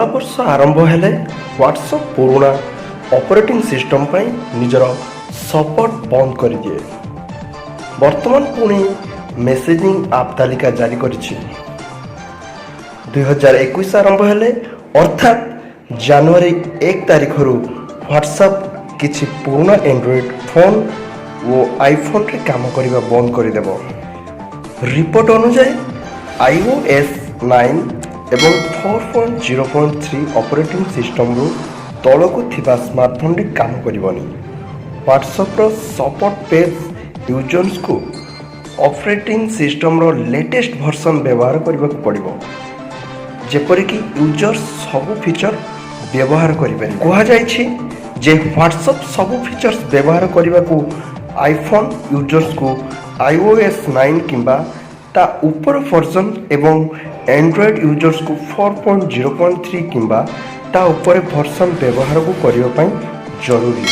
वर्ष आरंभ हेले व्हाट्सएप पुराणा ऑपरेटिंग सिस्टम पर निजर सपोर्ट बंद कर दिए। वर्तमान पुणी मेसेजिंग आप तालिका जारी कर 2021 आरंभ हेले अर्थात जनवरी 1 तारिख व्हाट्सएप किछि पुराना एंड्रॉइड फोन और आईफोन रे काम करने बंद करदेव। रिपोर्ट अनुसार iOS 9 एवं 4.0.3 ऑपरेटिंग सिस्टम रु तलकू थिबा स्मार्टफोन रे काम करिवनी। व्हाट्सएप रो सपोर्ट पेज यूजर्स को ऑपरेटिंग सिस्टम रो लेटेस्ट वर्जन व्यवहार करबाक पड़िबो, जेपरि कि यूजर्स सब फीचर व्यवहार करिबे। कहा जायछि जे व्हाट्सएप सब फीचर्स व्यवहार करबाकू आईफोन यूजर्स को iOS 9 किंबा ता ऊपर वर्जन एवं एंड्रॉइड यूजर्स को 4.0.3 किंबा ता ऊपर वर्जन व्यवहार को करियो पई जरूरी।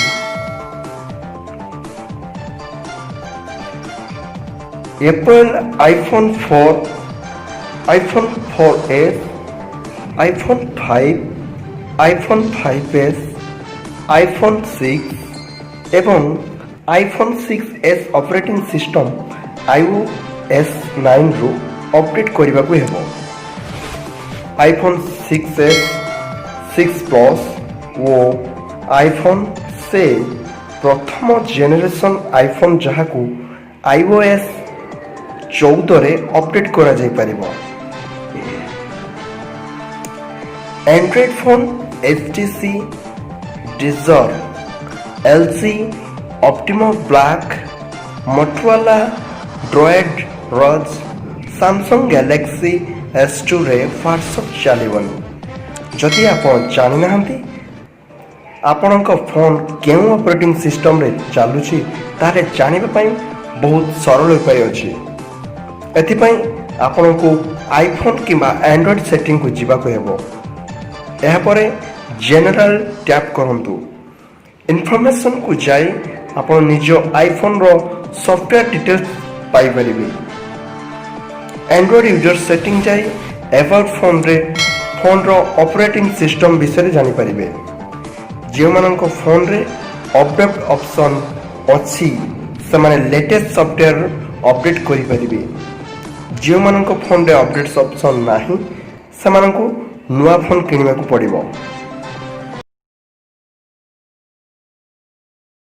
Apple iPhone 4, iPhone 4S, iPhone 5, iPhone 5S, iPhone 6 एवं iPhone 6s operating system iOS 9 रु अपडेट करने को हेबो। आईफोन 6s, 6 प्लस और आईफोन से प्रथम जेनेरेशन आईफोन जहाकू iOS 14 रे अपडेट करा जाय परिबो। Android phone HTC Desire, LG Optimo Black, Motorola Droid Rose, Samsung Galaxy S2 रे व्हाट्सएप चलबनी। जदि आप जानि नाहंती आपनका फोन केउ ऑपरेटिंग सिस्टम रे चलुछि तारे जानिबा पई बहुत सरल उपाय अछि। एथिपई आपनको आईफोन किंबा एंड्रॉइड सेटिंग को जीवा को हेबो। एहा परे जनरल टैप करंतु। इन्फॉर्मेशन को जाई आपण निज आईफोन रो सॉफ्टवेयर डिटेल्स पाई परिबे। एंड्रॉइड यूजर सेटिंग जाई अबाउट फोन रे फोन रो ऑपरेटिंग सिस्टम विषय जानि परिबे। जे मानक फोन रे अपडेट ऑप्शन अछि से माने लेटेस्ट सॉफ्टवेयर अपडेट करि परिबे। जे मानक फोन रे अपडेट्स ऑप्शन नाही से मानक नुवा फोन किनिबा को पड़िबो।